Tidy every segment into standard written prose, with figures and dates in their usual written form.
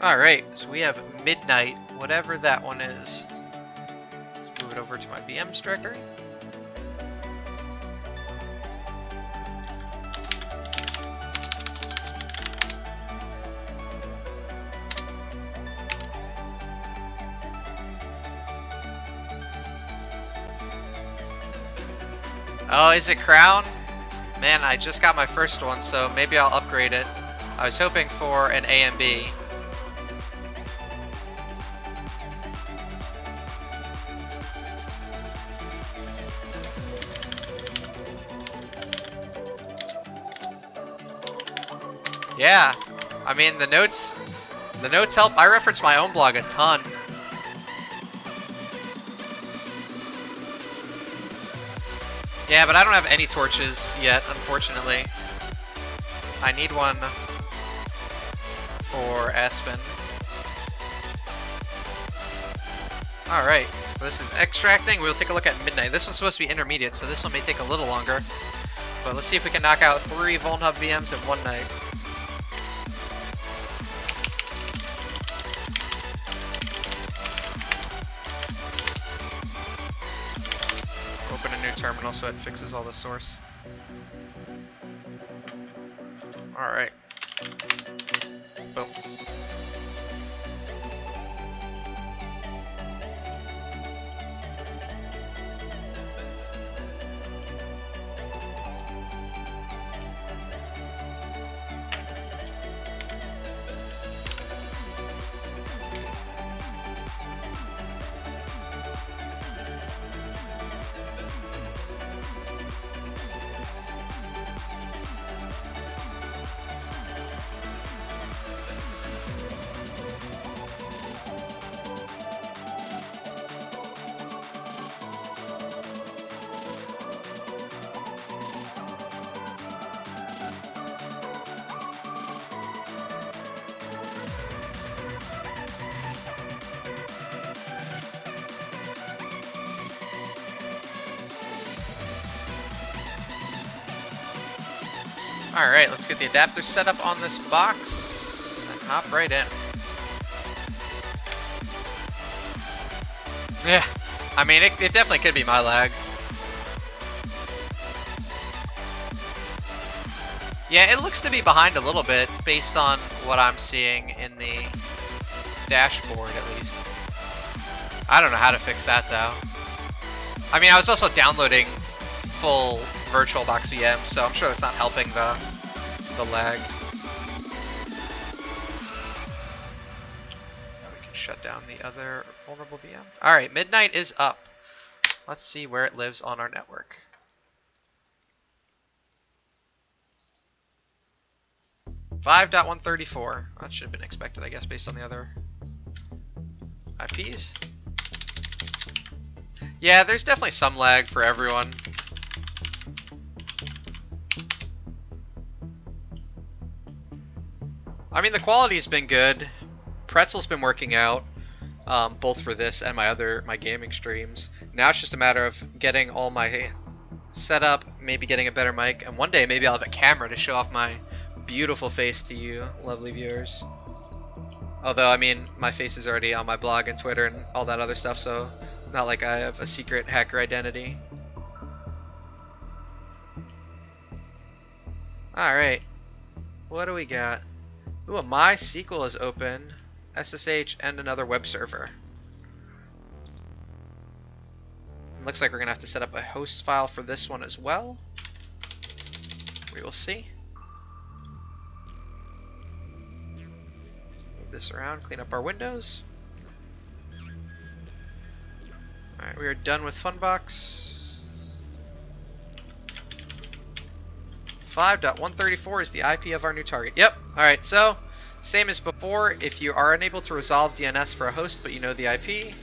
Alright, so we have Midnight, whatever that one is. Let's move it over to my VMs directory. Oh, is it Crown? Man, I just got my first one, so maybe I'll upgrade it. I was hoping for an A and B. Yeah, I mean the notes help. I reference my own blog a ton. Yeah, but I don't have any torches yet, unfortunately. I need one for Aspen. Alright, so this is extracting. We'll take a look at Midnight. This one's supposed to be intermediate, so this one may take a little longer. But let's see if we can knock out 3 VulnHub VMs in one night. Open a new terminal so it fixes all the source. Alright. Boom. Alright, let's get the adapter set up on this box and hop right in. Yeah, I mean, it definitely could be my lag. Yeah, it looks to be behind a little bit based on what I'm seeing in the dashboard, at least. I don't know how to fix that, though. I mean, I was also downloading full VirtualBox VM, so I'm sure that's not helping the lag. Now we can shut down the other vulnerable VM. Alright, Midnight is up. Let's see where it lives on our network. .134. That should have been expected, I guess, based on the other IPs. Yeah, there's definitely some lag for everyone. I mean, the quality's been good. Pretzel's been working out, both for this and my gaming streams. Now it's just a matter of getting all my setup, maybe getting a better mic, and one day maybe I'll have a camera to show off my beautiful face to you, lovely viewers. Although, I mean, my face is already on my blog and Twitter and all that other stuff, so not like I have a secret hacker identity. Alright, what do we got? Ooh, a MySQL is open, SSH, and another web server. Looks like we're going to have to set up a host file for this one as well. We will see. Let's move this around, clean up our windows. Alright, we are done with Funbox. 5.134 is the IP of our new target. Yep. Alright, so same as before. If you are unable to resolve DNS for a host, but you know the IP,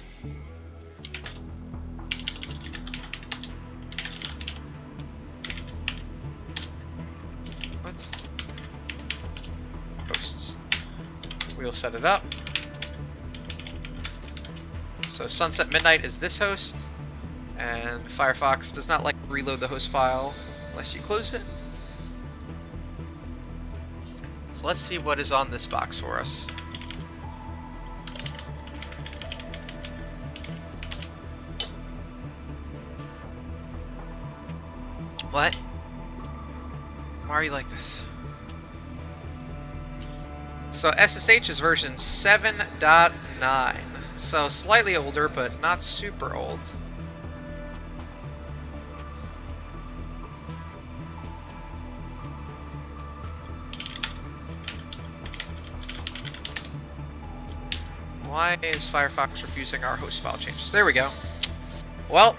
hosts. We'll set it up. So Sunset Midnight is this host, and Firefox does not like to reload the host file unless you close it. So let's see what is on this box for us. What? Why are you like this? So SSH is version 7.9. So slightly older, but not super old. Why is Firefox refusing our host file changes? There we go. Well,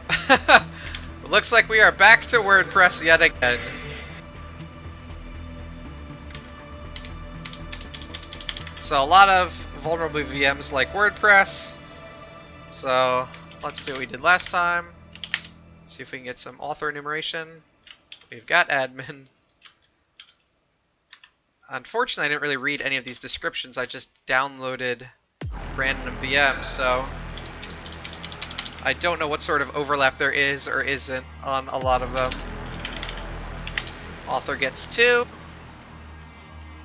looks like we are back to WordPress yet again. So a lot of vulnerable VMs like WordPress. So let's do what we did last time. See if we can get some author enumeration. We've got admin. Unfortunately, I didn't really read any of these descriptions. I just downloaded random VMs, so I don't know what sort of overlap there is or isn't on a lot of them. Author gets 2.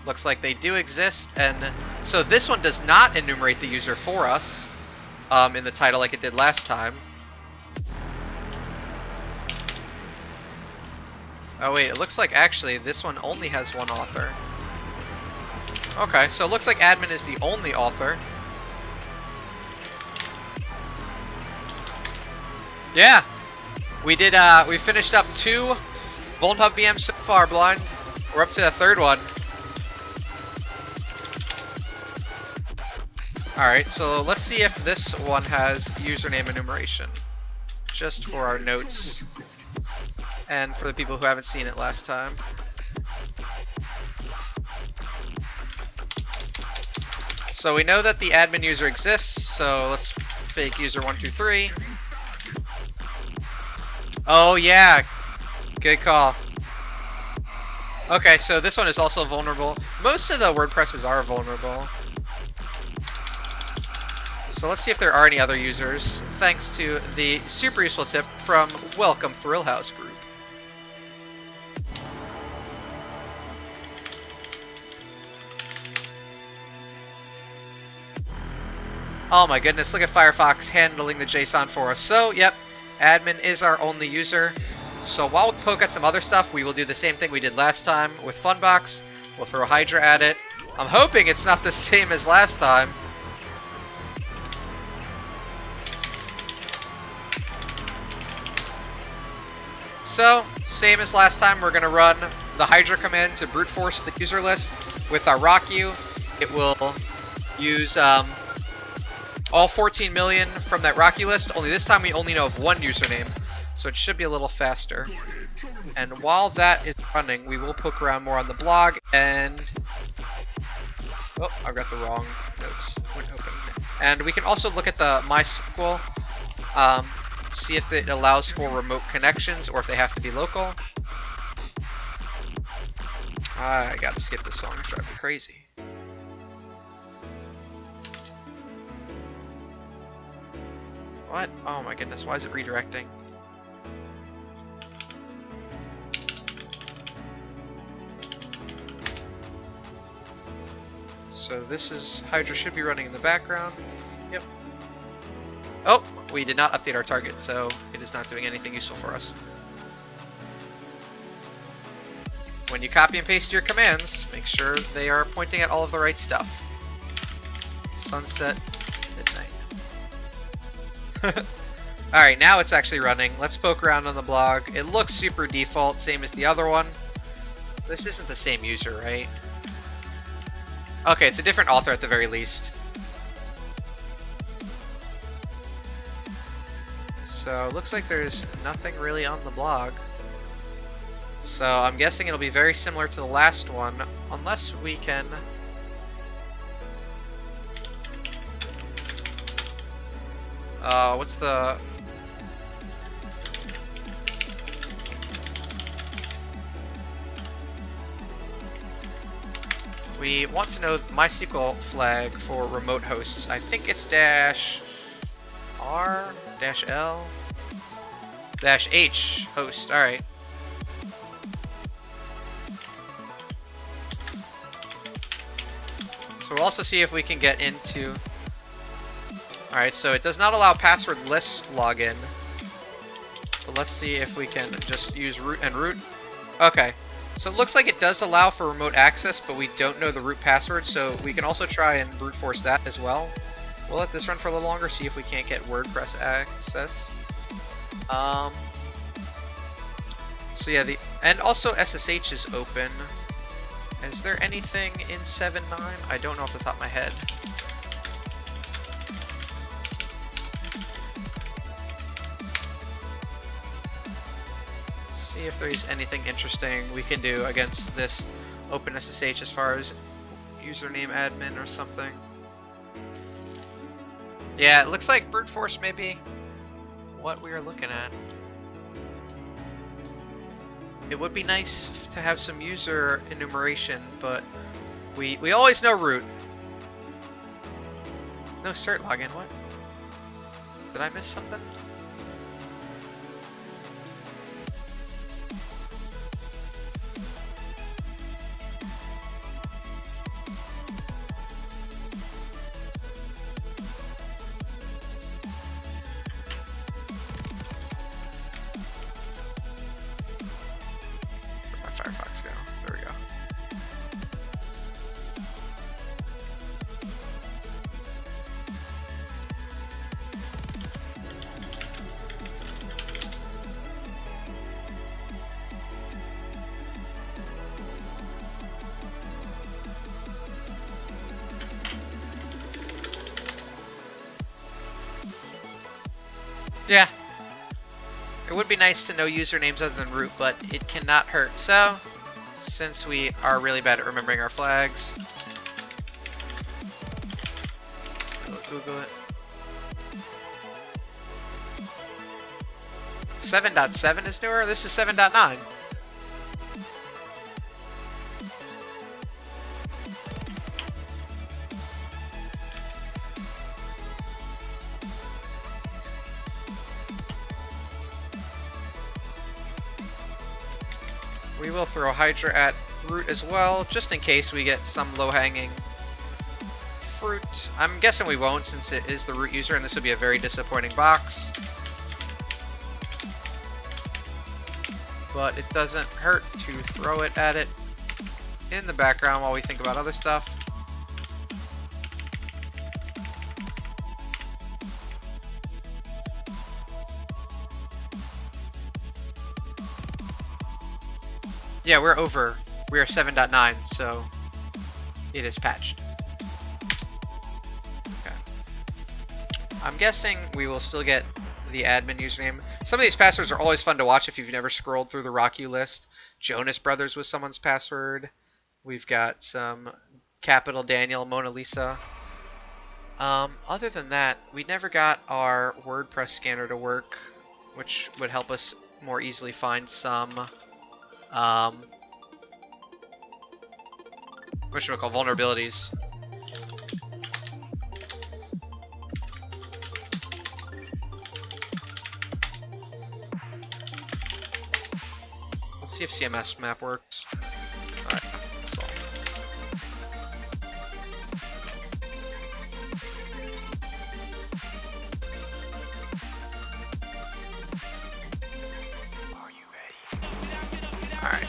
Looks like they do exist, and so this one does not enumerate the user for us in the title like it did last time. Oh wait, it looks like actually this one only has one author. Okay, so it looks like admin is the only author. Yeah, we did. We finished up 2 VulnHub VMs so far, Blind. We're up to the 3rd one. Alright, so let's see if this one has username enumeration. Just for our notes. And for the people who haven't seen it last time. So we know that the admin user exists, so let's fake user 123. Oh yeah, good call. Okay, so this one is also vulnerable. Most of the WordPresses are vulnerable. So let's see if there are any other users, thanks to the super useful tip from Welcome Thrillhouse Group. Oh my goodness, look at Firefox handling the JSON for us. So, yep, admin is our only user. So while we poke at some other stuff, we will do the same thing we did last time with Funbox. We'll throw Hydra at it. I'm hoping it's not the same as last time. So, same as last time, we're going to run the Hydra command to brute force the user list with our RockU. It will use all 14 million from that RockU list, only this time we only know of one username, so it should be a little faster. And while that is running, we will poke around more on the blog, and... Oh, I've got the wrong notes. Wouldn't open. And we can also look at the MySQL, see if it allows for remote connections or if they have to be local. I gotta skip this song, it's driving me crazy. What? Oh my goodness, why is it redirecting? So this is Hydra should be running in the background. Yep. Oh, we did not update our target, so it is not doing anything useful for us. When you copy and paste your commands, make sure they are pointing at all of the right stuff. Sunset, midnight. Alright, now it's actually running. Let's poke around on the blog. It looks super default, same as the other one. This isn't the same user, right? Okay, it's a different author at the very least. So, looks like there's nothing really on the blog. So, I'm guessing it'll be very similar to the last one, unless we can... what's the... We want to know MySQL flag for remote hosts. I think it's -R, -L, -H host. Alright. So we'll also see if we can get into... Alright, so it does not allow passwordless login. But let's see if we can just use root and root. Okay, so it looks like it does allow for remote access, but we don't know the root password, so we can also try and brute force that as well. We'll let this run for a little longer, see if we can't get WordPress access. So yeah, and also SSH is open. Is there anything in 7.9? I don't know off the top of my head. See if there's anything interesting we can do against this OpenSSH as far as username admin or something. Yeah, it looks like brute force may be what we are looking at. It would be nice to have some user enumeration, but we always know root. No cert login, what? Did I miss something? Where'd my Firefox go? There we go. Yeah. It would be nice to know usernames other than root, but it cannot hurt. So, since we are really bad at remembering our flags, we'll Google it. 7.7 is newer? This is 7.9. We will throw Hydra at root as well, just in case we get some low-hanging fruit. I'm guessing we won't, since it is the root user, and this would be a very disappointing box. But it doesn't hurt to throw it at it in the background while we think about other stuff. Yeah, we're over. We are 7.9, so it is patched. Okay. I'm guessing we will still get the admin username. Some of these passwords are always fun to watch if you've never scrolled through the Rock-U list. Jonas Brothers was someone's password. We've got some Capital Daniel Mona Lisa. Other than that, we never got our WordPress scanner to work, which would help us more easily find some whatchamacall, vulnerabilities. Let's see if CMS map works. Alright, that's all. Are you ready? Alright.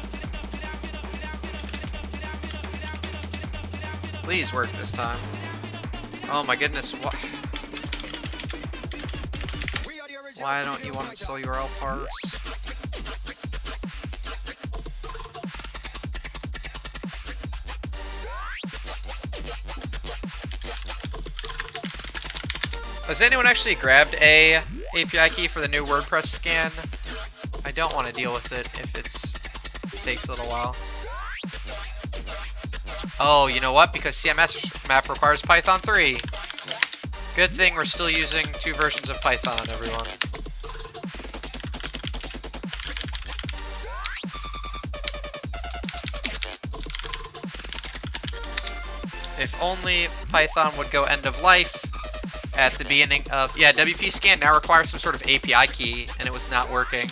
Please work this time. Oh my goodness, what? Why don't you want to install URL parse? Has anyone actually grabbed a API key for the new WordPress scan? I don't want to deal with it if it takes a little while. Oh, you know what? Because CMS map requires Python 3. Good thing we're still using 2 versions of Python, everyone. If only Python would go end of life at the beginning of... Yeah, WP scan now requires some sort of API key, and it was not working.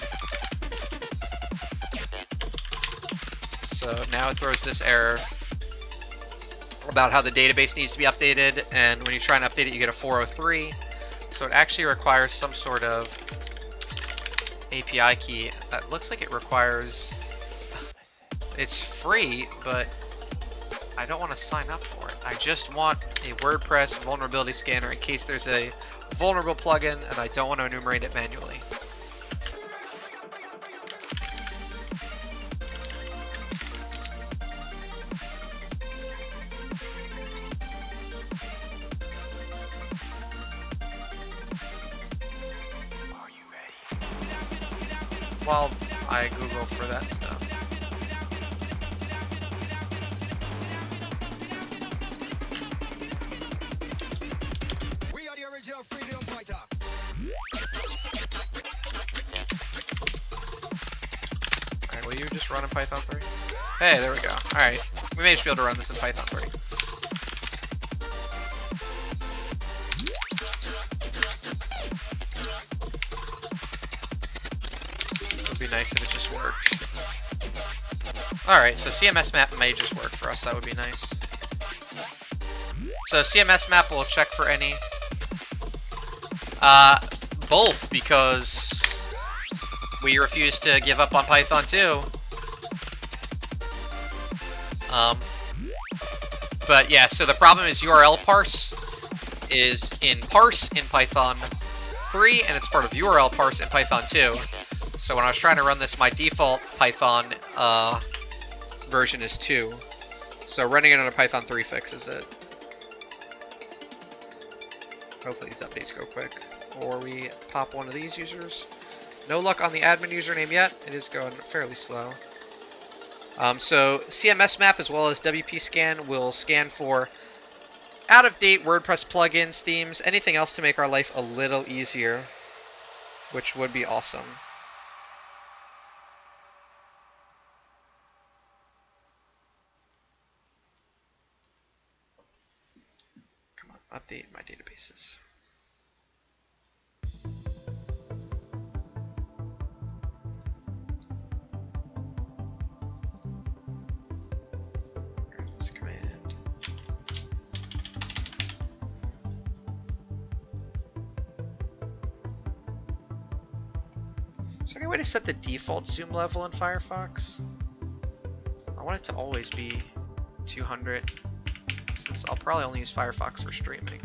So now it throws this error about how the database needs to be updated, and when you try and update it, you get a 403. So it actually requires some sort of API key that looks like it requires... It's free, but I don't want to sign up for it. I just want a WordPress vulnerability scanner in case there's a vulnerable plugin and I don't want to enumerate it manually. While I Google for that stuff. We are the original freedom fighter. Alright, will you just run in Python 3? Hey, there we go. Alright, we may just be able to run this in Python 3. Be nice if it just worked. Alright, so CMS map may just work for us. That would be nice. So CMS map will check for any. Both, because we refuse to give up on Python 2. But yeah, so the problem is URL parse is in parse in Python 3, and it's part of URL parse in Python 2. So when I was trying to run this, my default Python version is 2. So running it on a Python 3 fixes it. Hopefully these updates go quick. Or we pop one of these users. No luck on the admin username yet. It is going fairly slow. So CMS map as well as WP scan will scan for out-of-date WordPress plugins, themes, anything else to make our life a little easier, which would be awesome. Update my databases. Here's this command. Is there any way to set the default zoom level in Firefox? I want it to always be 200. Since I'll probably only use Firefox for streaming.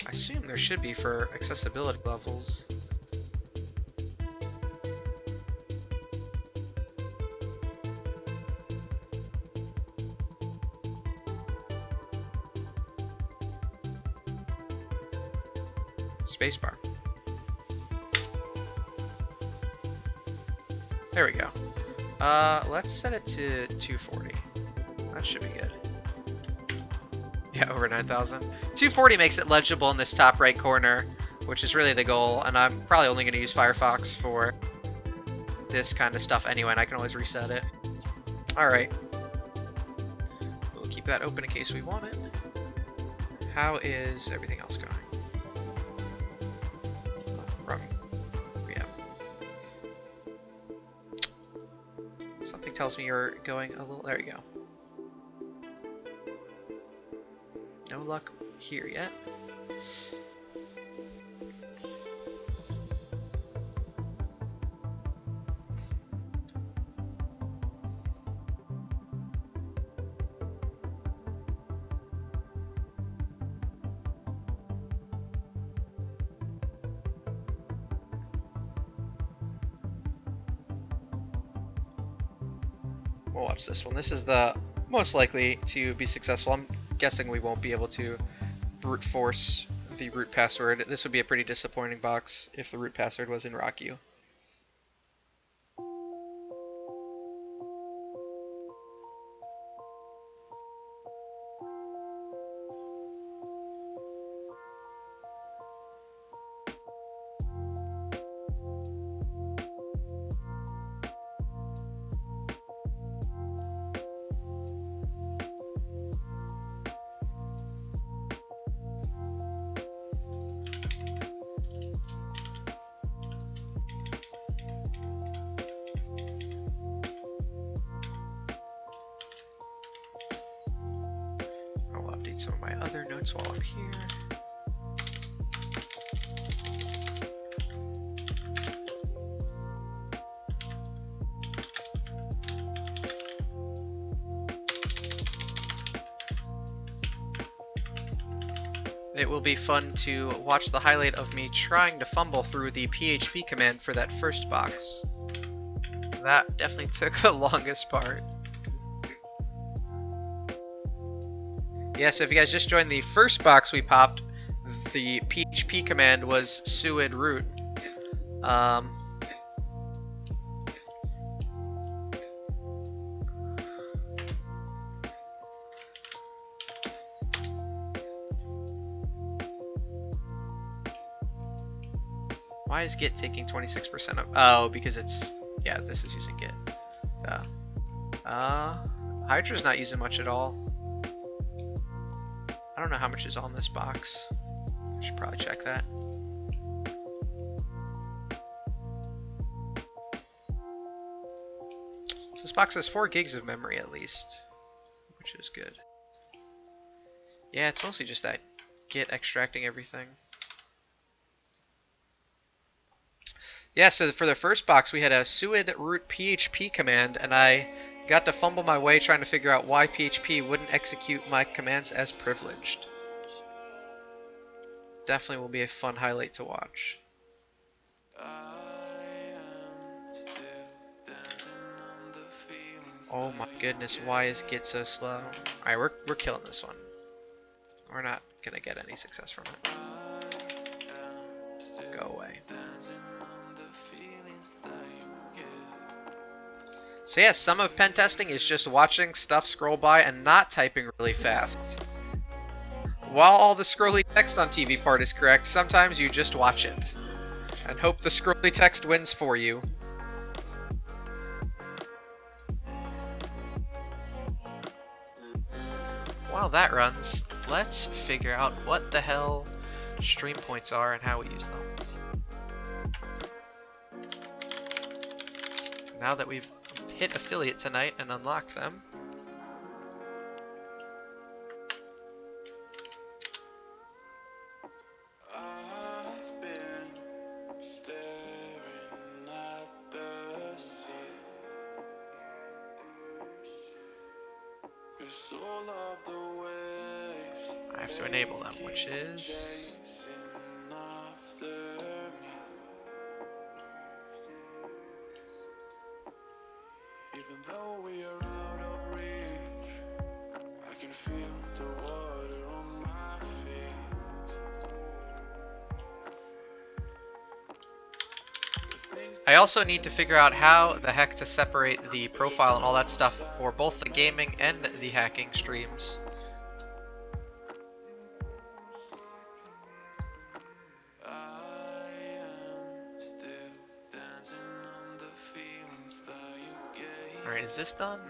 I assume there should be for accessibility levels. Spacebar. There we go. Let's set it to 240. That should be good. Yeah, over 9,000. 240 makes it legible in this top right corner, which is really the goal, and I'm probably only going to use Firefox for this kind of stuff anyway, and I can always reset it. Alright. We'll keep that open in case we want it. How is everything else going? Wrong. Yeah. Something tells me you're going a little... There you go. No luck here yet. We'll watch this one. This is the most likely to be successful. I'm guessing we won't be able to brute force the root password. This would be a pretty disappointing box if the root password was in RockU. some of my other notes while I'm here. It will be fun to watch the highlight of me trying to fumble through the PHP command for that first box. That definitely took the longest part. Yeah, so if you guys just joined the first box we popped, the PHP command was suid root. Why is Git taking 26% of... Oh, because it's... Yeah, this is using Git. Hydra's not using much at all. I don't know how much is on this box. I should probably check that. So this box has 4 gigs of memory at least, which is good. Yeah, it's mostly just that Git extracting everything. Yeah, so for the first box we had a suid root PHP command, and I got to fumble my way trying to figure out why PHP wouldn't execute my commands as privileged. Definitely will be a fun highlight to watch. Oh my goodness, why is Git so slow? Alright, we're killing this one. We're not gonna get any success from it. Go away. So yeah, some of pen testing is just watching stuff scroll by and not typing really fast. While all the scrolly text on TV part is correct, sometimes you just watch it and hope the scrolly text wins for you. While that runs, let's figure out what the hell stream points are and how we use them. Now that we've hit affiliate tonight and unlocked them, I have to enable them, which is I also need to figure out how the heck to separate the profile and all that stuff for both the gaming and the hacking streams. Alright, is this done?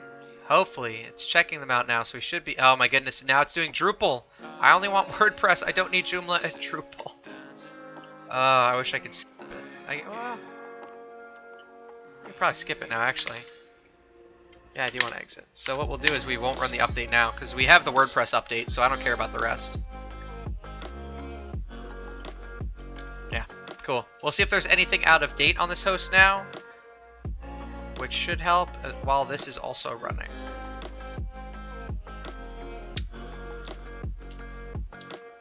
Hopefully. It's checking them out now, so we should be... Oh my goodness, now it's doing Drupal! I only want WordPress, I don't need Joomla and Drupal. I wish I could skip it. Well, I could probably skip it now, actually. Yeah, I do want to exit. So what we'll do is we won't run the update now, because we have the WordPress update, so I don't care about the rest. Yeah, cool. We'll see if there's anything out of date on this host now, which should help while this is also running.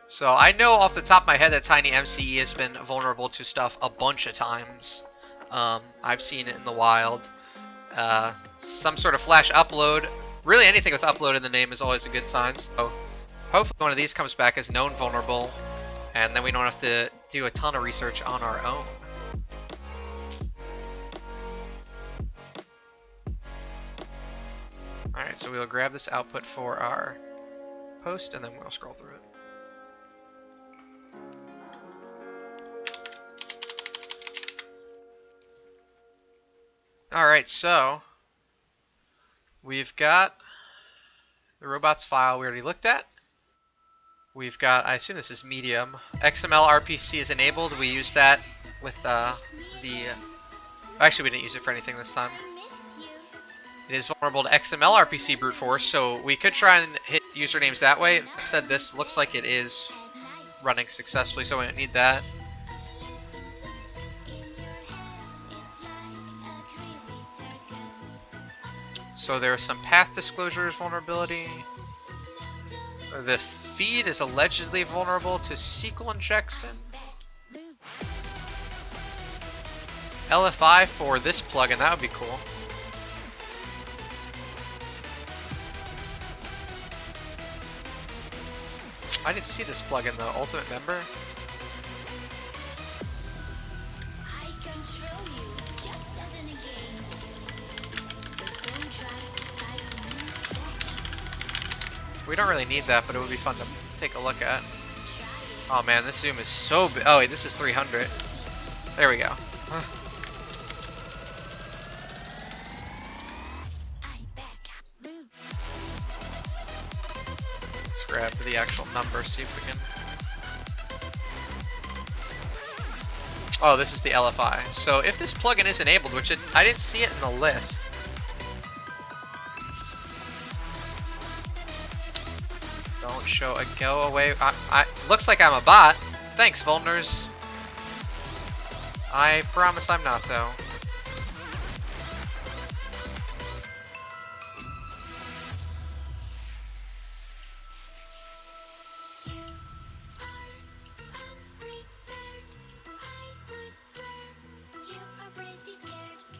So I know off the top of my head that TinyMCE has been vulnerable to stuff a bunch of times. I've seen it in the wild. Some sort of Flash upload. Really anything with upload in the name is always a good sign. So hopefully one of these comes back as known vulnerable, and then we don't have to do a ton of research on our own. Alright, so we'll grab this output for our post, and then we'll scroll through it. Alright, so we've got the robots file we already looked at. We've got, I assume this is medium. XML RPC is enabled. We use that with actually we didn't use it for anything this time. It is vulnerable to XML RPC brute force, so we could try and hit usernames that way. That said, this looks like it is running successfully, so we don't need that. So there are some path disclosures vulnerability. The feed is allegedly vulnerable to SQL injection. LFI for this plugin, that would be cool. I didn't see this plugin though. Ultimate Member? We don't really need that, but it would be fun to take a look at. Oh man, this zoom is so big. Oh wait, this is 300. There we go. Let's grab the actual number, see if we can... Oh, this is the LFI. So if this plugin is enabled, which I didn't see it in the list. Don't show a go away. Looks like I'm a bot. Thanks, Vulners. I promise I'm not, though.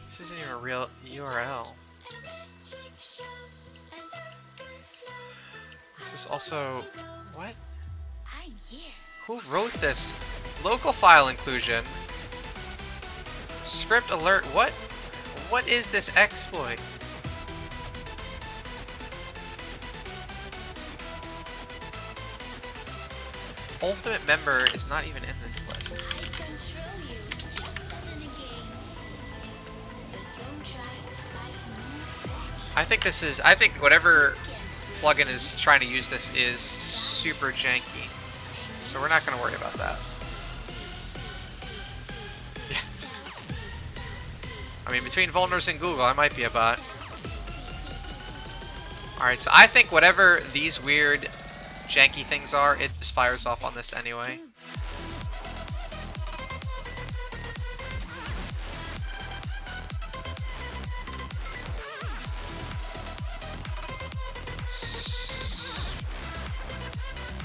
This isn't even a real URL. This is also... What? Who wrote this? Local file inclusion. Script alert. What? What is this exploit? Ultimate Member is not even in this list. I think whatever plugin is trying to use this is super janky. So we're not going to worry about that. I mean, between Vulners and Google, I might be a bot. Alright, so I think whatever these weird janky things are, it just fires off on this anyway.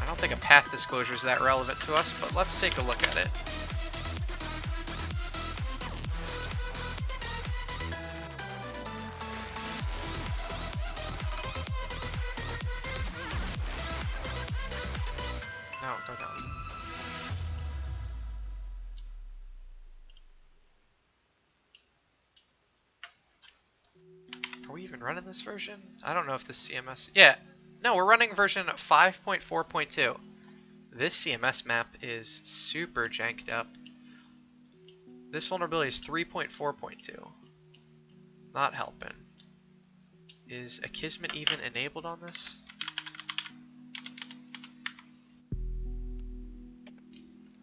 I don't think a path disclosure is that relevant to us, but let's take a look at it. No, go down. Are we even running this version? I don't know if this CMS... Yeah. No, we're running version 5.4.2. This CMS map is super janked up. This vulnerability is 3.4.2. Not helping. Is Akismet even enabled on this?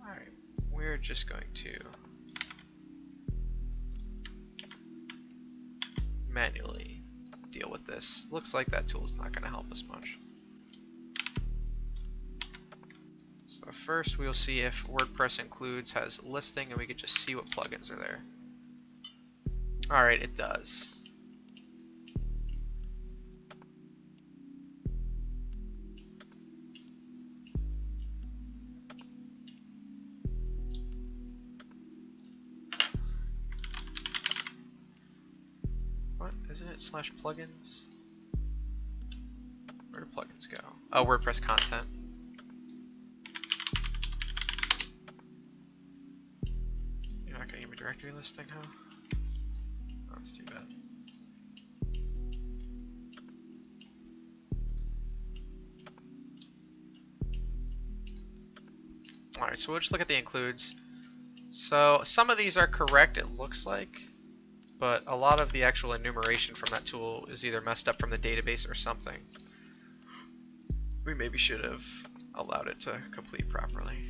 Alright, we're just going to manually deal with this. Looks like that tool is not going to help us much. So first we'll see if WordPress includes has listing and we can just see what plugins are there. Alright, it does. What? Isn't it /plugins? Where do plugins go? Oh, WordPress content. You're not going to give me directory listing, huh? Oh, that's too bad. Alright, so we'll just look at the includes. So some of these are correct, it looks like, but a lot of the actual enumeration from that tool is either messed up from the database or something. We maybe should have allowed it to complete properly.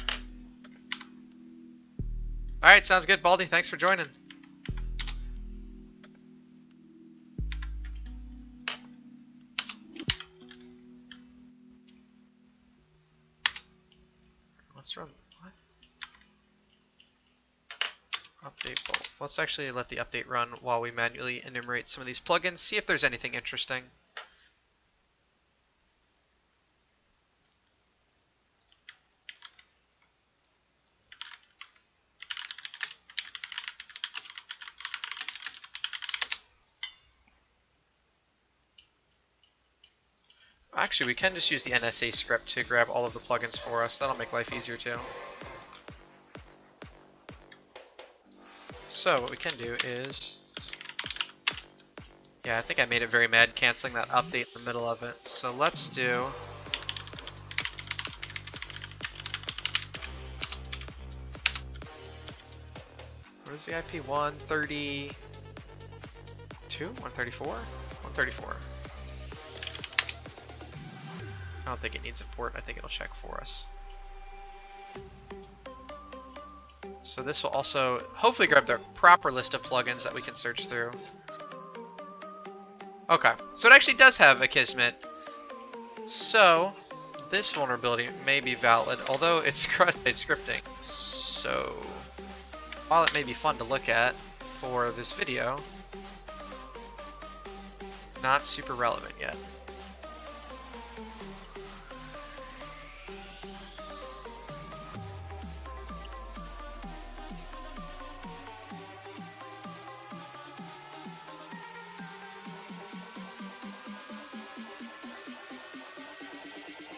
Alright, sounds good, Baldy. Thanks for joining. Let's run what? Update both. Let's actually let the update run while we manually enumerate some of these plugins, see if there's anything interesting. Actually, we can just use the NSA script to grab all of the plugins for us. That'll make life easier too. So what we can do is, yeah, I think I made it very mad canceling that update in the middle of it. So let's do what is the IP? 132? 134? 134. I don't think it needs a port. I think it'll check for us. So this will also hopefully grab the proper list of plugins that we can search through. Okay, so it actually does have Akismet. So this vulnerability may be valid, although it's cross-site scripting. So while it may be fun to look at for this video, not super relevant yet.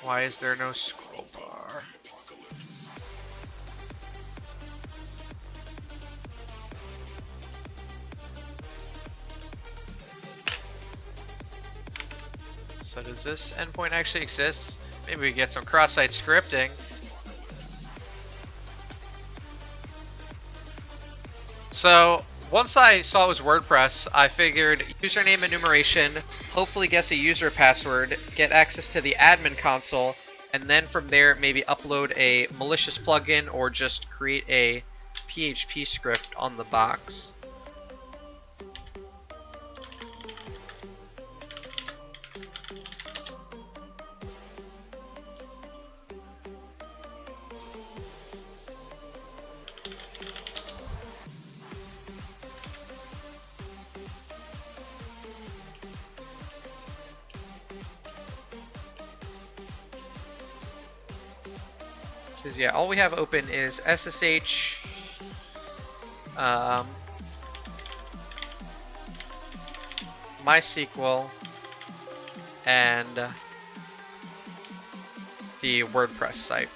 Why is there no scroll bar? So does this endpoint actually exist? Maybe we get some cross-site scripting. So once I saw it was WordPress, I figured username enumeration, hopefully guess a user password, get access to the admin console, and then from there maybe upload a malicious plugin or just create a PHP script on the box. Because yeah, all we have open is SSH, MySQL, and the WordPress site.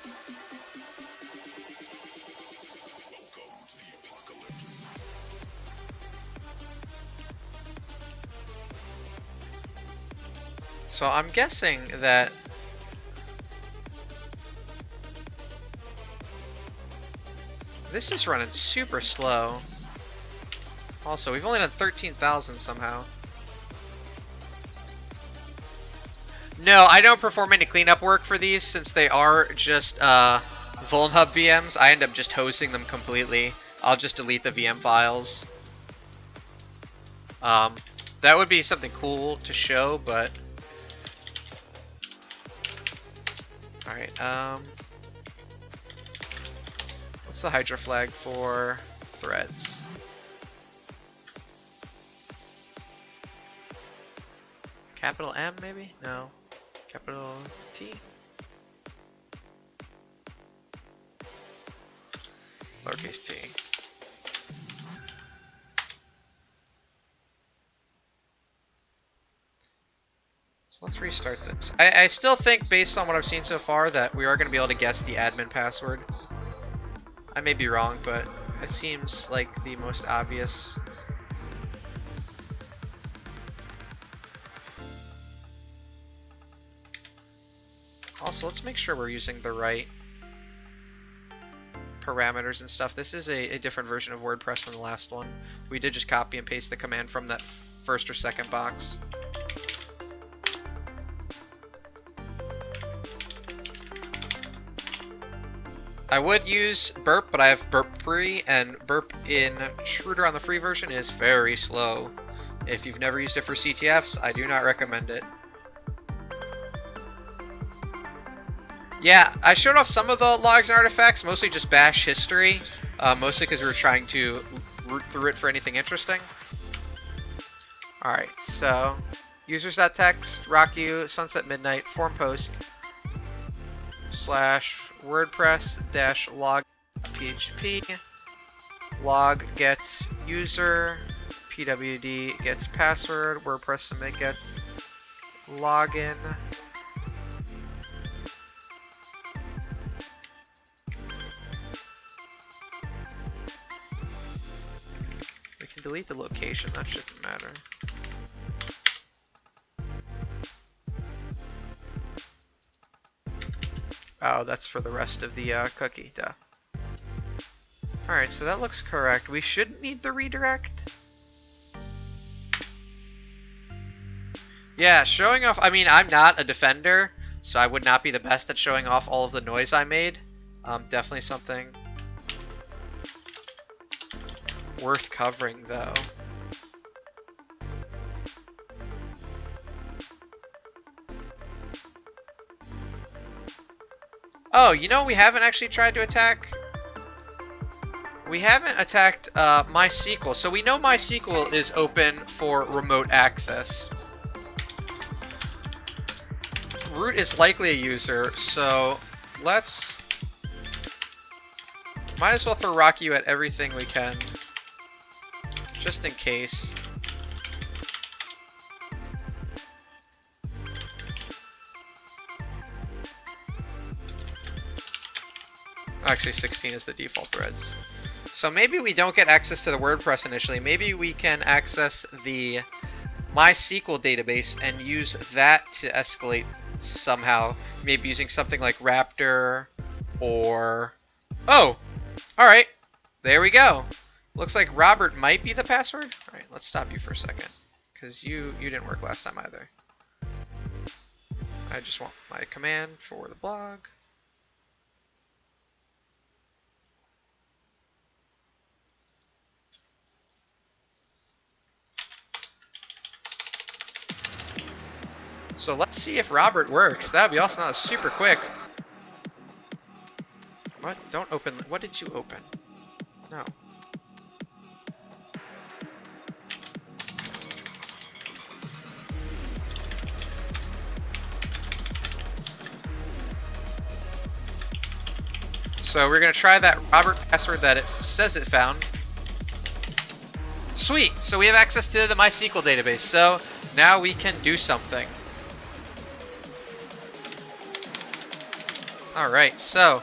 So I'm guessing that this is running super slow. Also, we've only done 13,000 somehow. No, I don't perform any cleanup work for these since they are just VulnHub VMs. I end up just hosting them completely. I'll just delete the VM files. That would be something cool to show, but alright, what's the Hydra flag for threads? Capital M maybe? No. Capital T? Lowercase t. So let's restart this. I still think, based on what I've seen so far, that we are going to be able to guess the admin password. I may be wrong, but it seems like the most obvious. Also, let's make sure we're using the right parameters and stuff. This is a different version of WordPress from the last one. We did just copy and paste the command from that first or second box. I would use burp, but I have burp free, and burp in Shooter on the free version is very slow. If you've never used it for CTFs, I do not recommend it. Yeah, I showed off some of the logs and artifacts, mostly just bash history, mostly because we were trying to root through it for anything interesting. Alright, so users.text, rockyou, sunset midnight, form post, / WordPress -log PHP, log gets user, pwd gets password, WordPress submit gets login. We can delete the location, that shouldn't matter. Oh, that's for the rest of the cookie, duh. Alright, so that looks correct. We shouldn't need the redirect. Yeah, showing off, I mean, I'm not a defender, so I would not be the best at showing off all of the noise I made. Definitely something worth covering, though. Oh, you know we haven't actually tried to attack? We haven't attacked MySQL. So we know MySQL is open for remote access. Root is likely a user, so let's... Might as well throw rockyou at everything we can. Just in case. Actually, 16 is the default threads. So maybe we don't get access to the WordPress initially. Maybe we can access the MySQL database and use that to escalate somehow. Maybe using something like Raptor or... Oh! Alright. There we go. Looks like Robert might be the password. Alright, let's stop you for a second. Because you didn't work last time either. I just want my command for the blog. So let's see if Robert works. That would be awesome. That was super quick. What? Don't open. What did you open? No. So we're going to try that Robert password that it says it found. Sweet. So we have access to the MySQL database. So now we can do something. Alright, so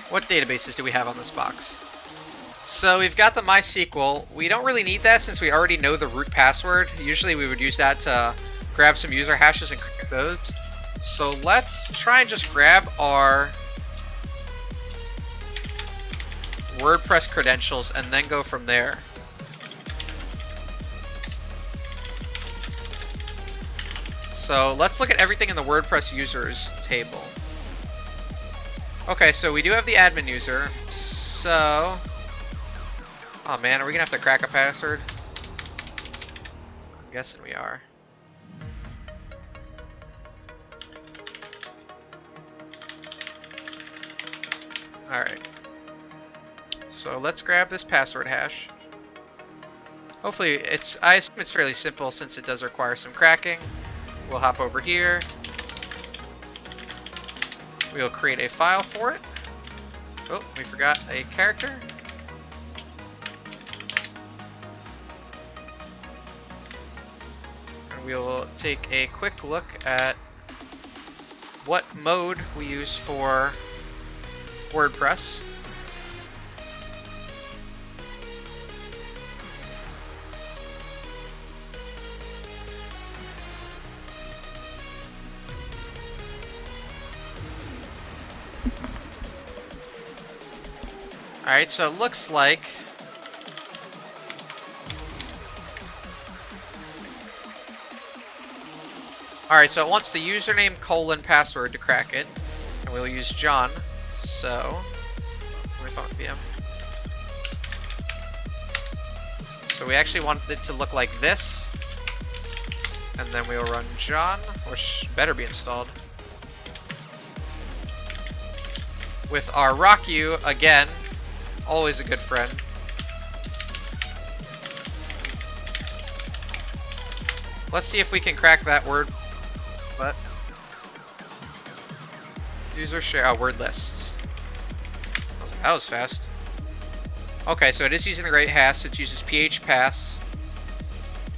what databases do we have on this box? So we've got the MySQL. We don't really need that since we already know the root password. Usually we would use that to grab some user hashes and crack those. So let's try and just grab our WordPress credentials and then go from there. So let's look at everything in the WordPress users table. Okay, so we do have the admin user. So, oh man, are we gonna have to crack a password? I'm guessing we are. Alright. So let's grab this password hash. Hopefully I assume it's fairly simple since it does require some cracking. We'll hop over here. We'll create a file for it. Oh, we forgot a character. And we'll take a quick look at what mode we use for WordPress. Alright, so it looks like alright, so it wants the username :password to crack it. And we'll use John. So my phone VM. So we actually want it to look like this. And then we'll run John, which better be installed. With our RockU, again, always a good friend. Let's see if we can crack that word. What? User share, word lists. I was like, that was fast. Okay, so it is using the right hash. It uses phpass.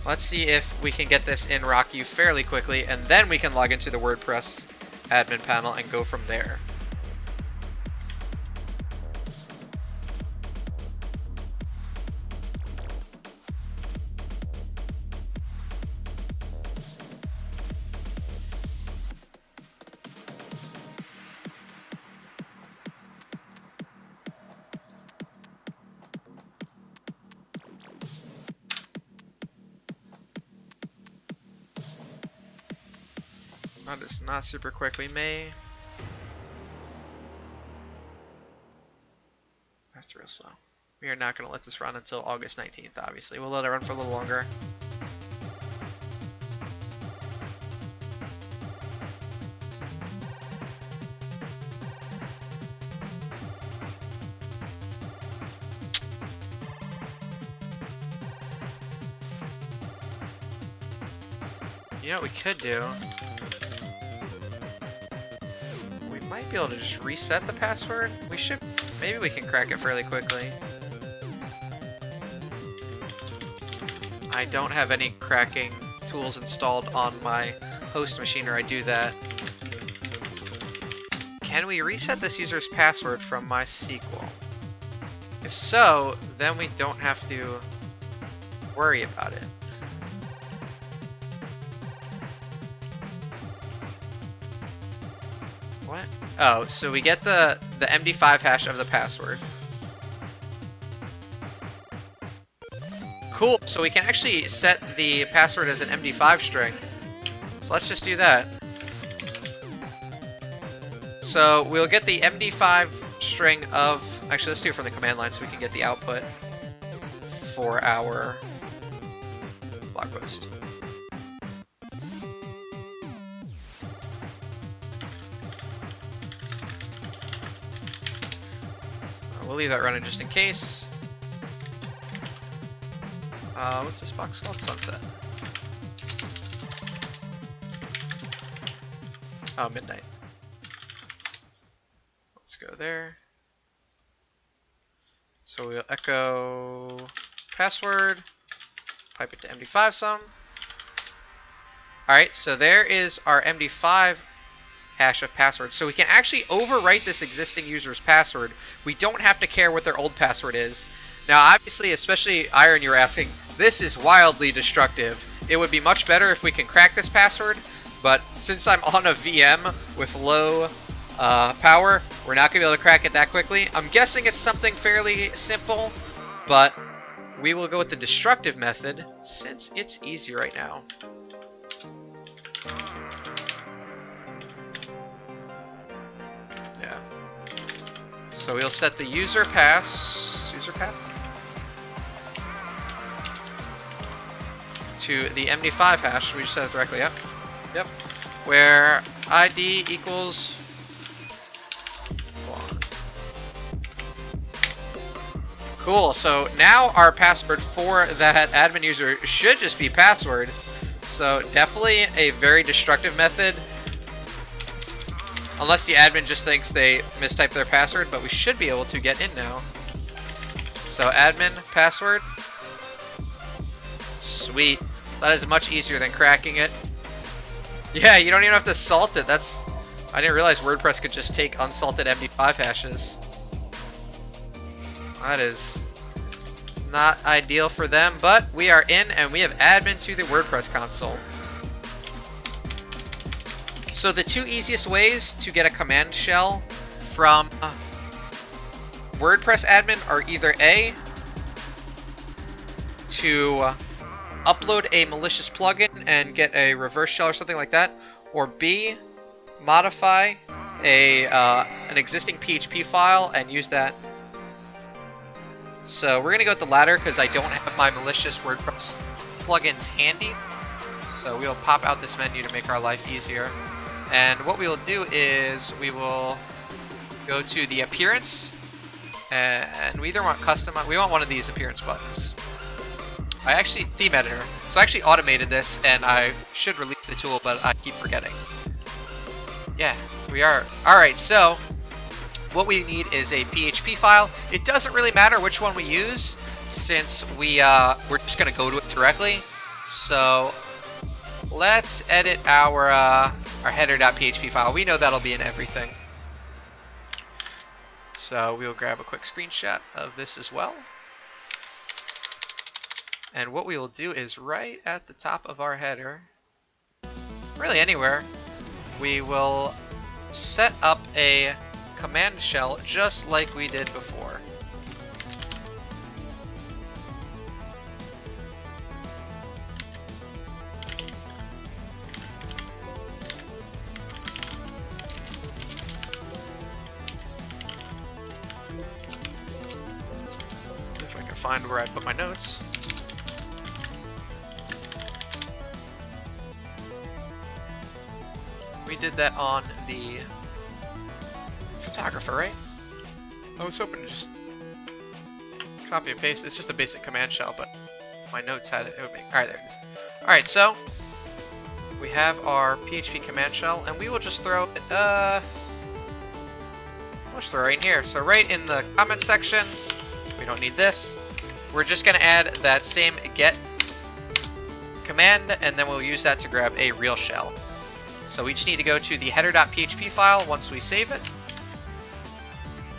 Let's see if we can get this in RockU fairly quickly, and then we can log into the WordPress admin panel and go from there. That is not super quick. We may. That's real slow. We are not going to let this run until August 19th, obviously. We'll let it run for a little longer. You know what we could do? We might be able to just reset the password. We should, maybe we can crack it fairly quickly. I don't have any cracking tools installed on my host machine, or I do that. Can we reset this user's password from MySQL? If so, then we don't have to worry about it. What? Oh, so we get the MD5 hash of the password. Cool, so we can actually set the password as an MD5 string. So let's just do that. So we'll get the MD5 string of, actually let's do it from the command line so we can get the output for our blog post. We'll leave that running just in case. What's this box called? Sunset. Oh, midnight. Let's go there. So we'll echo password, pipe it to MD5 some. Alright, so there is our MD5 hash of password. So we can actually overwrite this existing user's password. We don't have to care what their old password is. Now, obviously, especially Iron, you were asking, this is wildly destructive. It would be much better if we can crack this password, but since I'm on a VM with low power, we're not going to be able to crack it that quickly. I'm guessing it's something fairly simple, but we will go with the destructive method since it's easy right now. Yeah. So we'll set the user pass to the MD5 hash. We just set it directly up. Yep. Where ID equals cool. So now our password for that admin user should just be password. So definitely a very destructive method. Unless the admin just thinks they mistyped their password, but we should be able to get in now. So admin password. Sweet. That is much easier than cracking it. Yeah, you don't even have to salt it. I didn't realize WordPress could just take unsalted MD5 hashes. That is not ideal for them, but we are in and we have admin to the WordPress console. So the two easiest ways to get a command shell from WordPress admin are either A, to upload a malicious plugin and get a reverse shell or something like that, or B, modify an existing PHP file and use that. So we're going to go with the latter because I don't have my malicious WordPress plugins handy. So we'll pop out this menu to make our life easier. And what we will do is we will go to the appearance, and we either want custom, we want one of these appearance buttons. I actually, theme editor. So I actually automated this, and I should release the tool, but I keep forgetting. Yeah, we are. Alright, so what we need is a PHP file. It doesn't really matter which one we use, since we're just going to go to it directly. So let's edit our header.php file. We know that'll be in everything. So we'll grab a quick screenshot of this as well. And what we will do is right at the top of our header, really anywhere, we will set up a command shell just like we did before. If I can find where I put my notes. We did that on the photographer, right? I was hoping to just copy and paste. It's just a basic command shell, but if my notes had it, it would make... Alright, there it is. Alright, so we have our PHP command shell, and we will just throw it, we'll just throw it right in here. So right in the comment section, we don't need this. We're just going to add that same get command, and then we'll use that to grab a real shell. So we just need to go to the header.php file once we save it.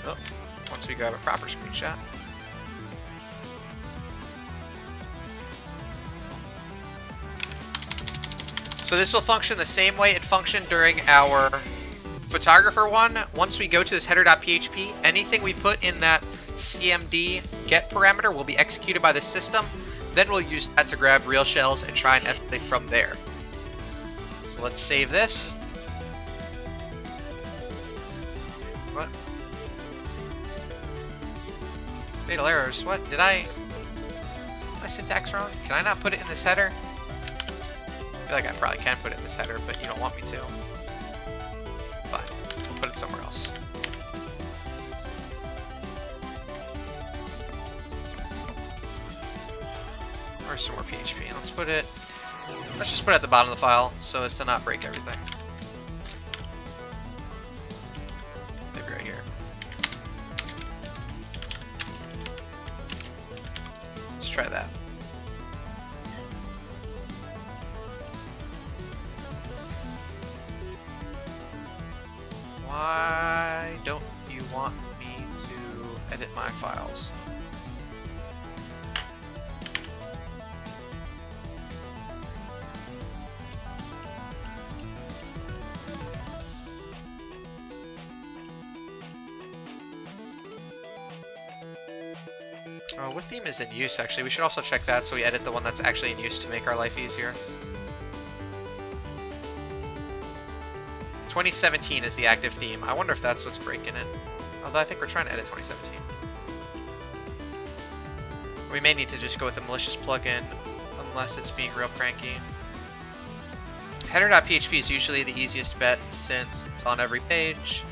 Oh, once we grab a proper screenshot. So this will function the same way it functioned during our photographer one. Once we go to this header.php, anything we put in that cmd get parameter will be executed by the system. Then we'll use that to grab real shells and try and escalate from there. So let's save this. What? Fatal errors. What? Did I... my syntax wrong? Can I not put it in this header? I feel like I probably can put it in this header, but you don't want me to. Fine. We'll put it somewhere else. Where's some more PHP? Let's put it... let's just put it at the bottom of the file so as to not break everything. Maybe right here. Let's try that. Why don't you want me to edit my files? Oh, what theme is in use actually? We should also check that so we edit the one that's actually in use to make our life easier. 2017 is the active theme. I wonder if that's what's breaking it. Although I think we're trying to edit 2017. We may need to just go with a malicious plugin unless it's being real cranky. Header.php is usually the easiest bet since it's on every page.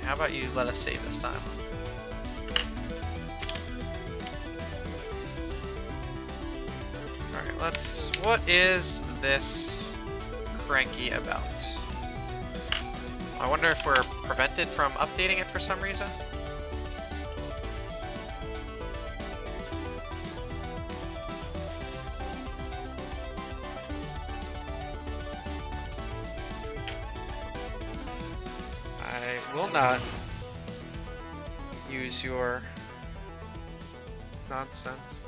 How about you let us save this time? Alright, let's... what is this cranky about? I wonder if we're prevented from updating it for some reason? I will not use your nonsense.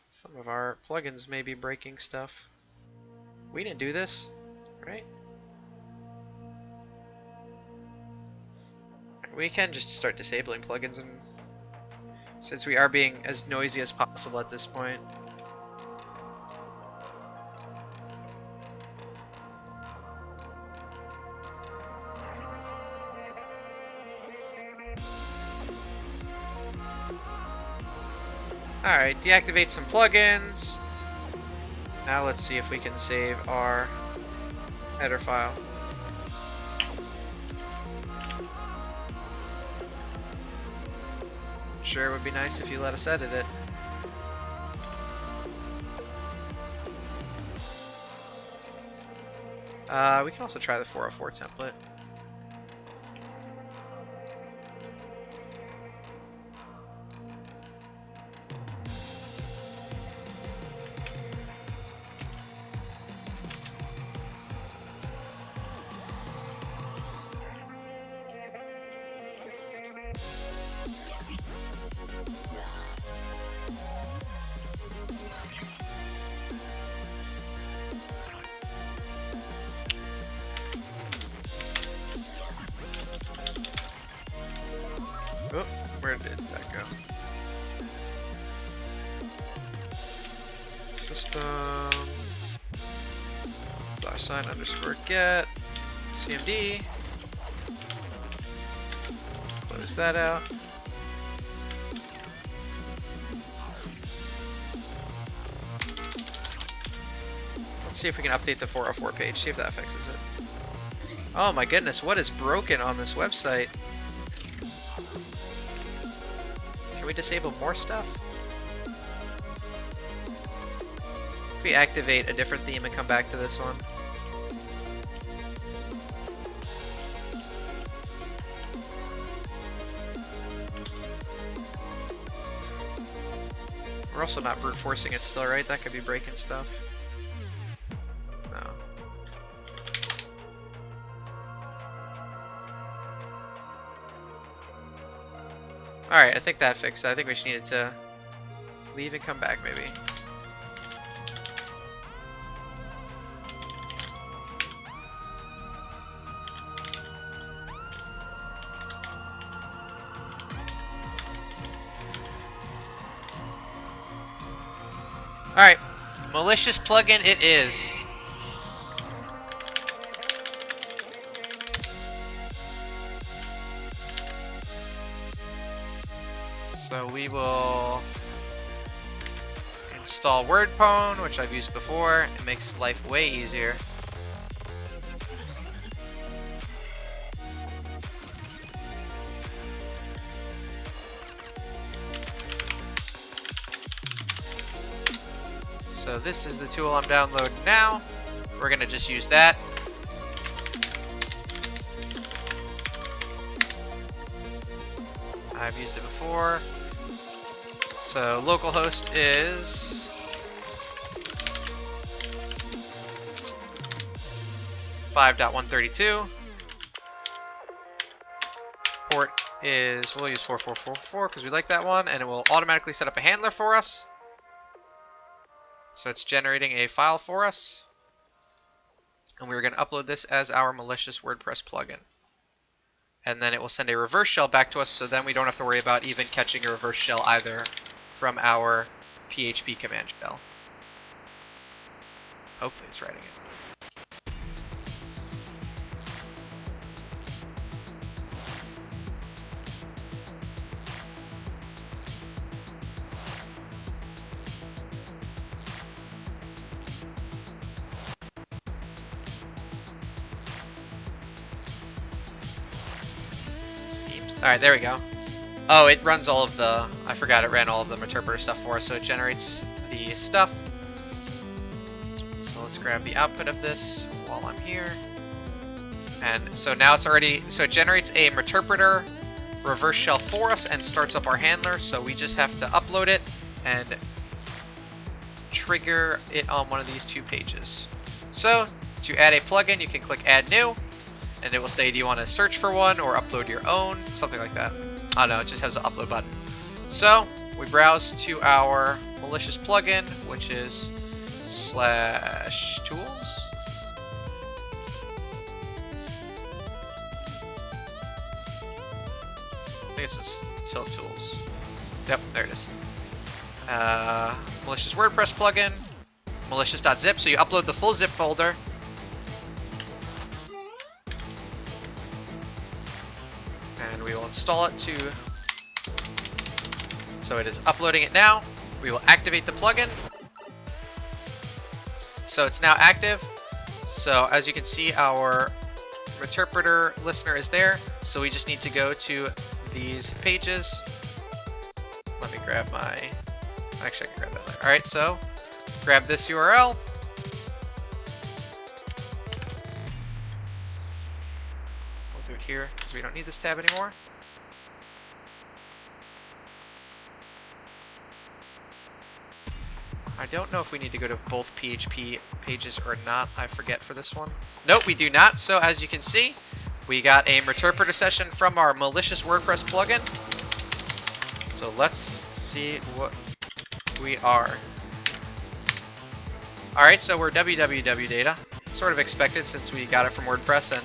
Some of our plugins may be breaking stuff. We didn't do this, right? We can just start disabling plugins, and since we are being as noisy as possible at this point. Alright, deactivate some plugins. Now let's see if we can save our header file. Sure, it would be nice if you let us edit it. We can also try the 404 template. Oh, where did that go? System $_get CMD. Close that out. Let's see if we can update the 404 page, see if that fixes it. Oh my goodness, what is broken on this website? Can we disable more stuff? If we activate a different theme and come back to this one. We're also not brute forcing it still, right? That could be breaking stuff. No. Alright, I think that fixed it. I think we just needed to leave and come back, maybe. Alright, malicious plugin it is. So we will install Wordpwn, which I've used before. It makes life way easier. So this is the tool I'm downloading now. We're gonna just use that. I've used it before. So localhost is .132. Port is, we'll use 4444 because we like that one, and it will automatically set up a handler for us. So it's generating a file for us, and we're going to upload this as our malicious WordPress plugin. And then it will send a reverse shell back to us, so then we don't have to worry about even catching a reverse shell either from our PHP command shell. Hopefully it's writing it. Alright, there we go. Oh, it runs all of the... I forgot it ran all of the interpreter stuff for us, so it generates the stuff. So let's grab the output of this while I'm here. And so now it's already... So it generates a interpreter reverse shell for us and starts up our handler, so we just have to upload it and trigger it on one of these two pages. So, to add a plugin, you can click Add New, and it will say, do you want to search for one or upload your own? Something like that. I don't know, it just has an upload button. So, we browse to our malicious plugin, which is /tools. I think it's until tools. Yep, there it is. Malicious WordPress plugin, malicious.zip. So you upload the full zip folder. And we will install it to. So it is uploading it now. We will activate the plugin. So it's now active. So as you can see, our interpreter listener is there. So we just need to go to these pages. Let me grab my. Actually, I can grab that later. All right, so grab this URL. We'll do it here because we don't need this tab anymore. I don't know if we need to go to both PHP pages or not. I forget for this one. Nope, we do not. So as you can see, we got a interpreter session from our malicious WordPress plugin. So let's see what we are. Alright, so we're www data. Sort of expected since we got it from WordPress, and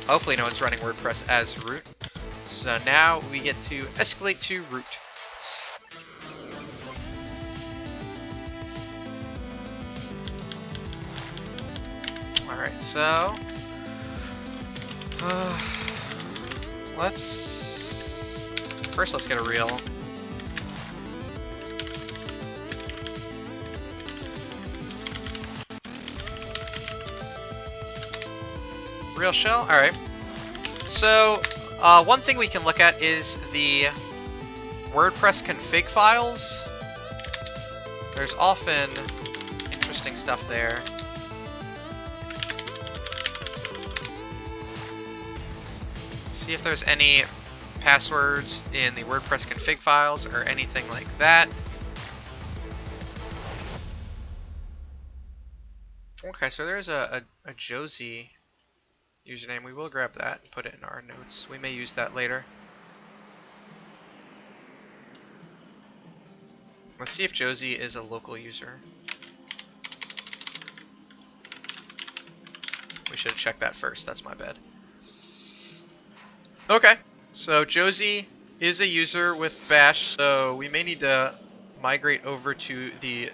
hopefully no one's running WordPress as root. So now we get to escalate to root. Alright, so let's get a real. Real shell? Alright. So, one thing we can look at is the WordPress config files. There's often interesting stuff there. See if there's any passwords in the WordPress config files or anything like that. Okay, so there's a Josie username. We will grab that and put it in our notes. We may use that later. Let's see if Josie is a local user. We should have checked that first. That's my bad. Okay, so Josie is a user with Bash, so we may need to migrate over to the,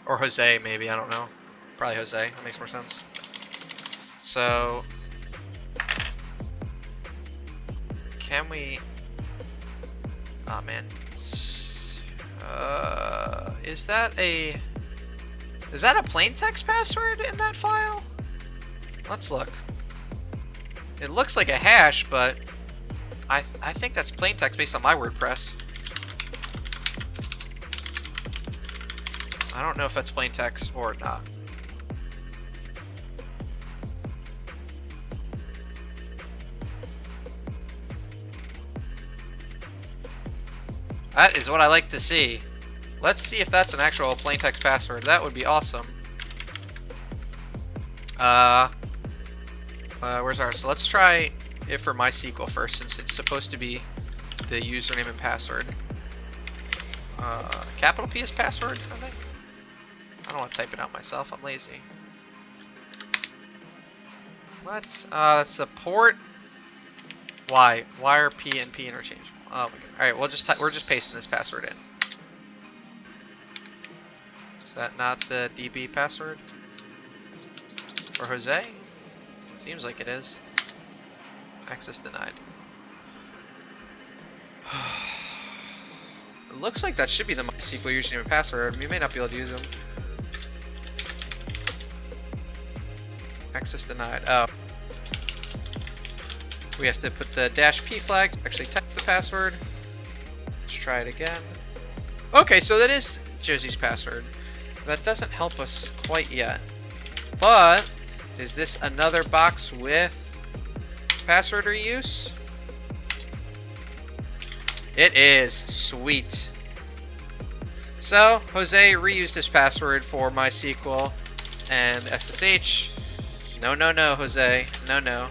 or Jose maybe, I don't know. Probably Jose, that makes more sense. So, can we, oh man, is that a plain text password in that file? Let's look. It looks like a hash, but I think that's plain text based on my WordPress. I don't know if that's plain text or not. That is what I like to see. Let's see if that's an actual plain text password. That would be awesome. Where's ours? So let's try it for MySQL first, since it's supposed to be the username and password. Capital P is password, I think. I don't want to type it out myself. I'm lazy. What? That's the port. Why? Why are P and P interchangeable? Oh my god. All right, we're just pasting this password in. Is that not the DB password for Jose? Seems like it is. Access denied. It looks like that should be the MySQL username and password. We may not be able to use them. Access denied. Oh. We have to put the -p flag to actually type the password. Let's try it again. Okay, so that is Josie's password. That doesn't help us quite yet. But is this another box with password reuse? It is. Sweet. So, Jose reused his password for MySQL and SSH. No, Jose. No.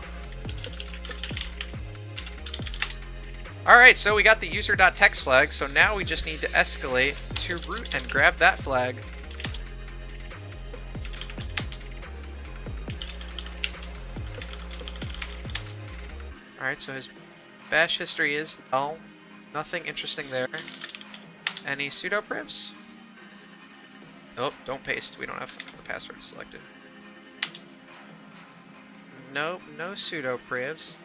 Alright, so we got the user.text flag, so now we just need to escalate to root and grab that flag. Alright, so his bash history is null. Nothing interesting there. Any sudo privs? Nope, don't paste. We don't have the password selected. Nope, no sudo privs.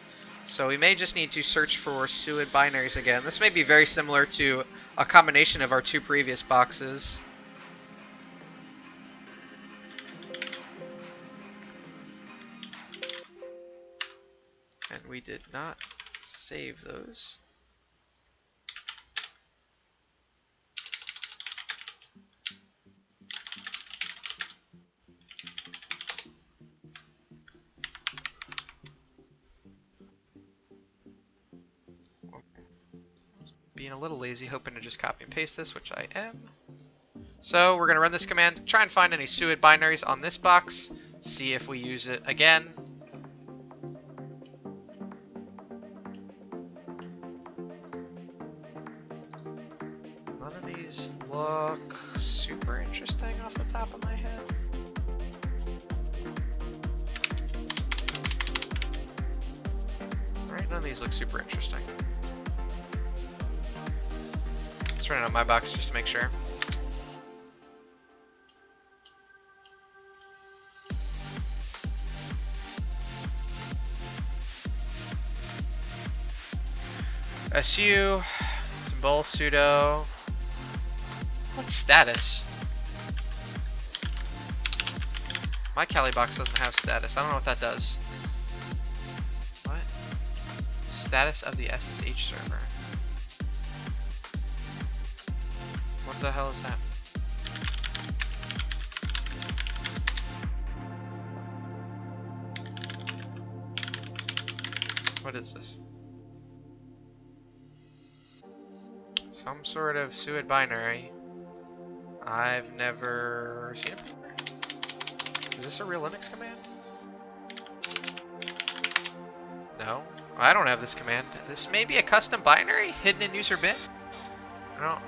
So we may just need to search for suid binaries again. This may be very similar to a combination of our two previous boxes. And we did not save those. Being a little lazy, hoping to just copy and paste this, which I am. So we're going to run this command, try and find any suid binaries on this box, see if we use it again. None of these look super interesting off the top of my head. Alright, none of these look super interesting. Let's run it on my box just to make sure. SU, symbol, sudo. What's status? My Kali box doesn't have status. I don't know what that does. What? Status of the SSH server. What the hell is that? What is this? Some sort of suid binary. I've never seen it before. Is this a real Linux command? No. I don't have this command. This may be a custom binary hidden in user bin? I don't.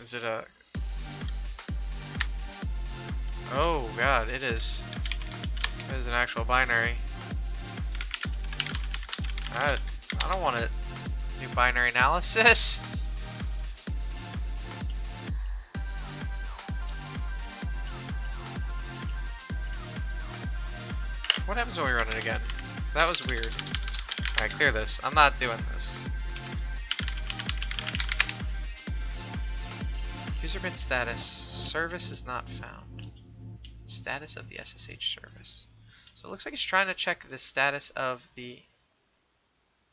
Is it a... Oh god, it is. It is an actual binary. I don't want to do binary analysis. What happens when we run it again? That was weird. Alright, clear this. I'm not doing this. User bin status. Service is not found. Status of the SSH service. So it looks like he's trying to check the status of the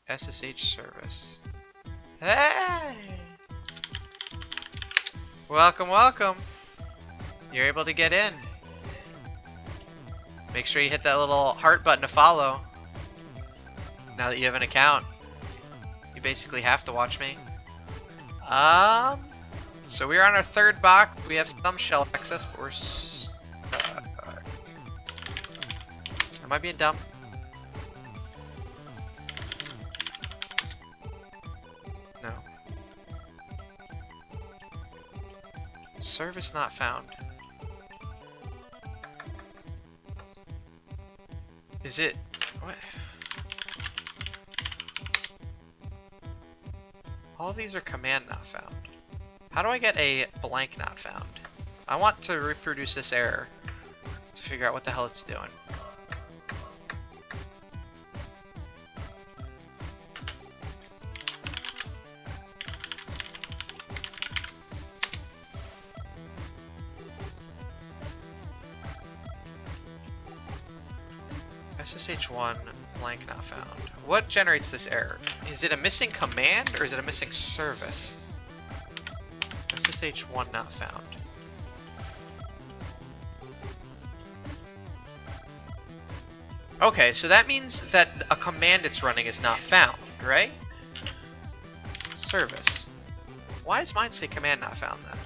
SSH service. Hey! Welcome, welcome. You're able to get in. Make sure you hit that little heart button to follow. Now that you have an account, you basically have to watch me. So we're on our third box. We have some shell access, but we're stuck. Am I being dumb? No. Service not found. Is it... What? All of these are command not found. How do I get a blank not found? I want to reproduce this error to figure out what the hell it's doing. SSH1 blank not found. What generates this error? Is it a missing command or is it a missing service? SSH1 not found. Okay, so that means that a command it's running is not found, right? Service. Why does mine say command not found then?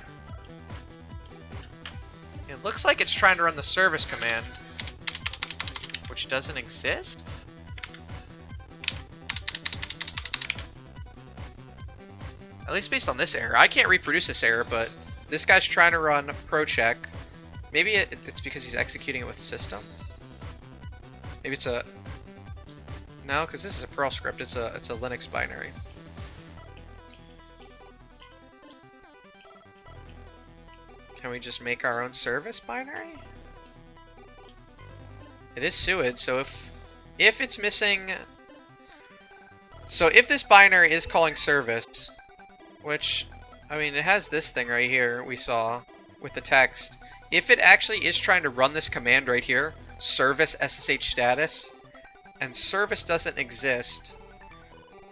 It looks like it's trying to run the service command, which doesn't exist? At least based on this error. I can't reproduce this error, but this guy's trying to run procheck. Maybe it's because he's executing it with the system. Maybe it's a... No, because this is a Perl script. It's a Linux binary. Can we just make our own service binary? It is suid, so if it's missing... So if this binary is calling service, which, I mean, it has this thing right here we saw with the text. If it actually is trying to run this command right here, service SSH status, and service doesn't exist,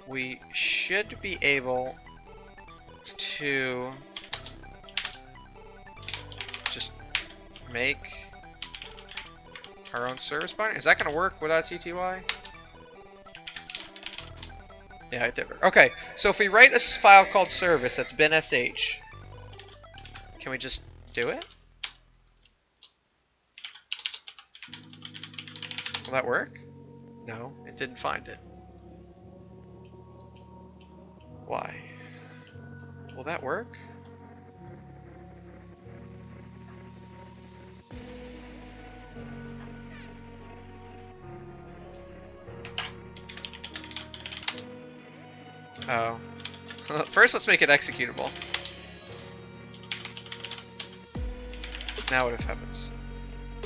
we should be able to just make our own service binary. Is that going to work without TTY? Yeah, it did work. Okay, so if we write a file called service that's bin sh, can we just do it? Will that work? No, it didn't find it. Why? Will that work? Oh. First, let's make it executable. Now what if happens?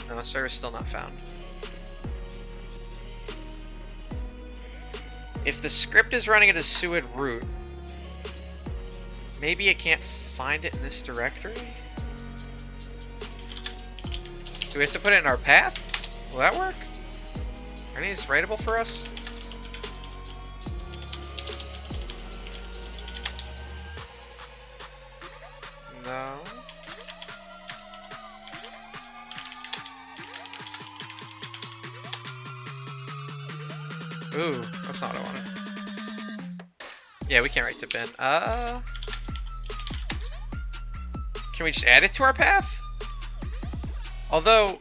No, service still not found. If the script is running at a suid root, maybe it can't find it in this directory? Do we have to put it in our path? Will that work? Are any of these writable for us? No. Ooh, that's not what I wanted. Yeah, we can't write to bin. Can we just add it to our path? Although,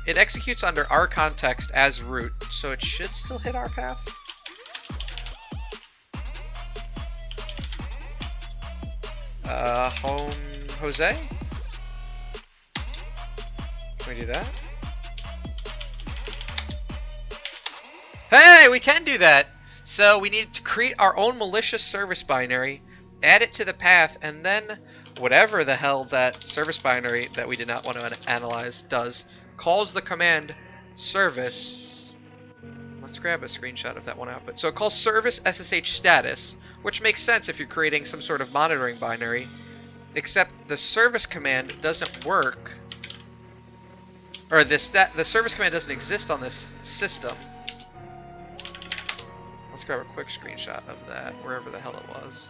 it executes under our context as root, so it should still hit our path. Home Jose? Can we do that? Hey, we can do that! So we need to create our own malicious service binary, add it to the path, and then whatever the hell that service binary that we did not want to analyze does, calls the command service. Let's grab a screenshot of that one output. So it calls service SSH status, which makes sense if you're creating some sort of monitoring binary, except the service command doesn't work, or the service command doesn't exist on this system. Let's grab a quick screenshot of that, wherever the hell it was.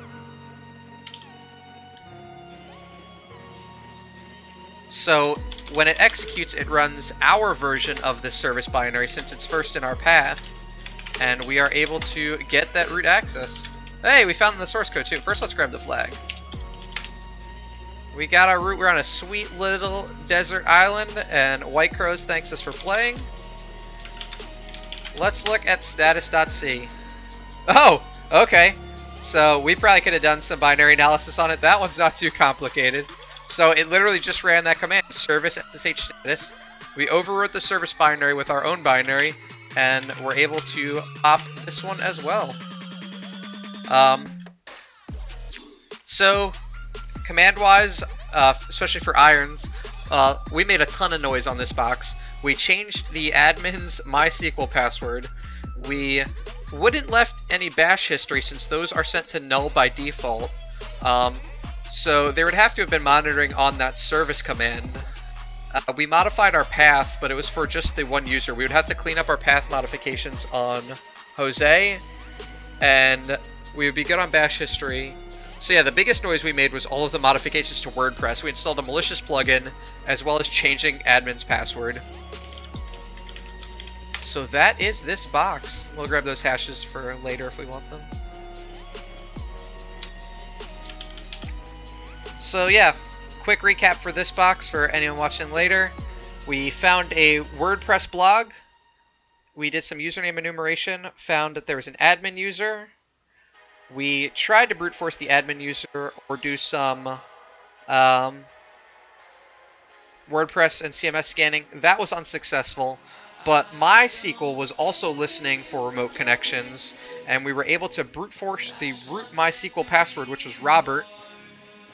So when it executes, it runs our version of this service binary since it's first in our path, and we are able to get that root access. Hey, we found the source code too. First, let's grab the flag. We got our root. We're on a sweet little desert island, and White Crows thanks us for playing. Let's look at status.c. Oh, okay. So we probably could have done some binary analysis on it. That one's not too complicated. So it literally just ran that command, service SSH status. We overwrote the service binary with our own binary, and we're able to pop this one as well. So command-wise, especially for irons, we made a ton of noise on this box. We changed the admin's MySQL password. We wouldn't left any bash history since those are sent to null by default. So they would have to have been monitoring on that service command. We modified our path, but it was for just the one user. We would have to clean up our path modifications on Jose, and we would be good on bash history. So yeah, the biggest noise we made was all of the modifications to WordPress. We installed a malicious plugin, as well as changing admin's password. So that is this box. We'll grab those hashes for later if we want them. So yeah, quick recap for this box for anyone watching later. We found a WordPress blog. We did some username enumeration, found that there was an admin user. We tried to brute force the admin user or do some WordPress and CMS scanning. That was unsuccessful, but MySQL was also listening for remote connections, and we were able to brute force the root MySQL password, which was Robert,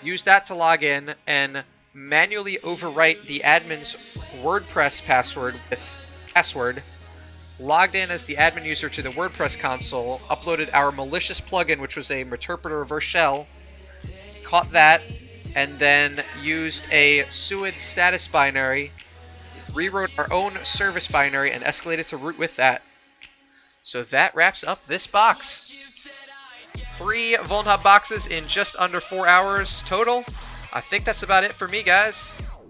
use that to log in, and manually overwrite the admin's WordPress password with password, logged in as the admin user to the WordPress console, uploaded our malicious plugin, which was a Meterpreter reverse shell, caught that, and then used a SUID status binary, rewrote our own service binary, and escalated to root with that. So that wraps up this box. 3 VulnHub boxes in just under 4 hours total. I think that's about it for me, guys.